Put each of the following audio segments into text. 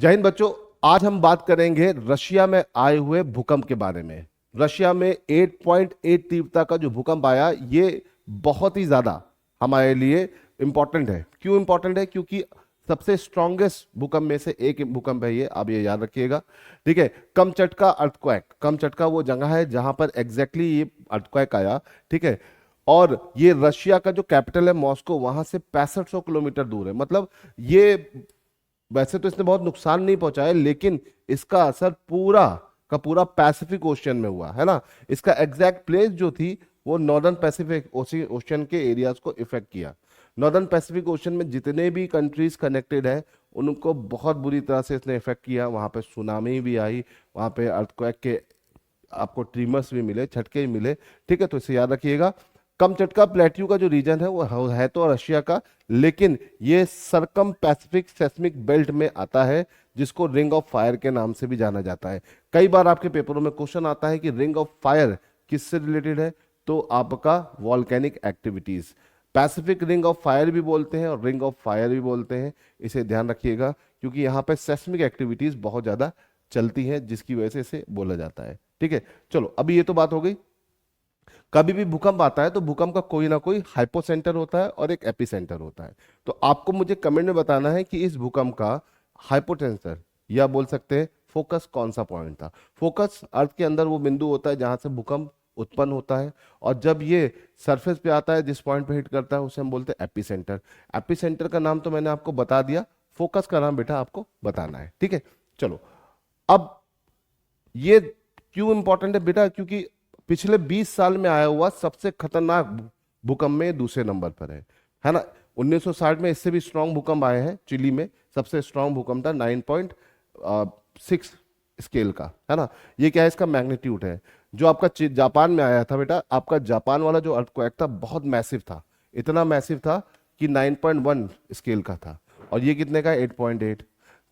जय हिंद बच्चों। आज हम बात करेंगे रशिया में आए हुए भूकंप के बारे में। रशिया में 8.8 तीव्रता का जो भूकंप आया, ये बहुत ही ज्यादा हमारे लिए इंपॉर्टेंट है। क्यों इंपॉर्टेंट है? क्योंकि सबसे स्ट्रॉन्गेस्ट भूकंप में से एक भूकंप है ये, आप ये याद रखिएगा। ठीक है। कमचटका अर्थक्वेक, कमचटका वो जगह है जहां पर एग्जैक्टली ये अर्थक्वेक आया। ठीक है। और ये रशिया का जो कैपिटल है मॉस्को, वहां से 6500 किलोमीटर दूर है। मतलब ये, वैसे तो इसने बहुत नुकसान नहीं पहुंचाया, लेकिन इसका असर पूरा का पूरा पैसिफिक ओशियन में हुआ है ना। इसका एग्जैक्ट प्लेस जो थी वो नॉर्दर्न पैसिफिक ओशियन के एरियाज को इफेक्ट किया। नॉर्दर्न पैसिफिक ओशियन में जितने भी कंट्रीज कनेक्टेड है उनको बहुत बुरी तरह से इसने इफेक्ट किया। वहां पे सुनामी भी आई, वहां पे अर्थक्वेक के आपको ट्रीमर्स भी मिले, झटके भी मिले। ठीक है, तो इसे याद रखिएगा। कमचटका प्लेट्यू का जो रीजन है वो है तो रशिया का, लेकिन ये सरकम पैसिफिक सेस्मिक बेल्ट में आता है, जिसको रिंग ऑफ फायर के नाम से भी जाना जाता है। कई बार आपके पेपरों में क्वेश्चन आता है कि रिंग ऑफ फायर किससे रिलेटेड है, तो आपका volcanic activities. Pacific ring of fire भी बोलते हैं और रिंग ऑफ फायर भी बोलते हैं। इसे ध्यान रखिएगा, क्योंकि यहाँ पे सेस्मिक एक्टिविटीज बहुत ज्यादा चलती हैं, जिसकी वजह से इसे बोला जाता है। ठीक है, चलो अभी ये तो बात हो गई। कभी भी भूकंप आता है तो भूकंप का कोई ना कोई हाइपोसेंटर होता है और एक एपिसेंटर होता है। तो आपको मुझे कमेंट में बताना है कि इस भूकंप का हाइपोसेंटर या बोल सकते हैं फोकस कौन सा पॉइंट था। फोकस अर्थ के अंदर वो बिंदु होता है जहां से भूकंप उत्पन्न होता है, और जब ये सरफेस पे आता है, जिस पॉइंट पे हिट करता है, उसे हम बोलते हैं एपिसेंटर। एपिसेंटर का नाम तो मैंने आपको बता दिया, फोकस का नाम बेटा आपको बताना है। ठीक है, चलो। अब ये क्यों इंपॉर्टेंट है बेटा? क्योंकि पिछले 20 साल में आया हुआ सबसे खतरनाक भूकंप में दूसरे नंबर पर है ना। 1960 में इससे भी स्ट्रांग भूकंप आए हैं। चिली में सबसे स्ट्रांग भूकंप था 9.6 स्केल का, है ना। ये क्या है? इसका मैग्नीट्यूड है। जो आपका जापान में आया था बेटा, आपका जापान वाला जो अर्थक्वेक था बहुत मैसिव था। इतना मैसिव था कि 9.1 स्केल का था, और ये कितने का? 8.8।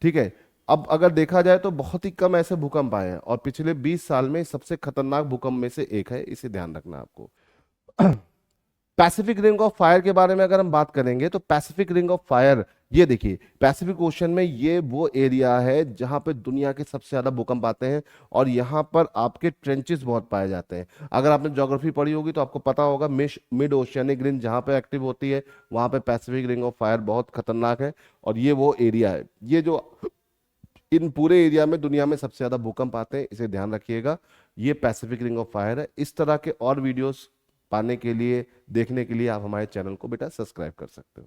ठीक है। अब अगर देखा जाए तो बहुत ही कम ऐसे भूकंप आए हैं, और पिछले 20 साल में सबसे खतरनाक भूकंप में से एक है। इसे ध्यान रखना आपको। पैसिफिक रिंग ऑफ फायर के बारे में अगर हम बात करेंगे तो पैसिफिक रिंग ऑफ फायर, ये देखिए, पैसिफिक ओशन में ये वो एरिया है जहां पे दुनिया के सबसे ज्यादा भूकंप आते हैं, और यहाँ पर आपके ट्रेंचेस बहुत पाए जाते हैं। अगर आपने ज्योग्राफी पढ़ी होगी तो आपको पता होगा, मिड ओशियनिक रिंग जहां पे एक्टिव होती है, वहां पे पैसिफिक रिंग ऑफ फायर बहुत खतरनाक है। और ये वो एरिया है, ये जो इन पूरे एरिया में दुनिया में सबसे ज्यादा भूकंप आते हैं। इसे ध्यान रखिएगा, ये पैसिफिक रिंग ऑफ फायर है। इस तरह के और वीडियोस पाने के लिए, देखने के लिए आप हमारे चैनल को बेटा सब्सक्राइब कर सकते हो।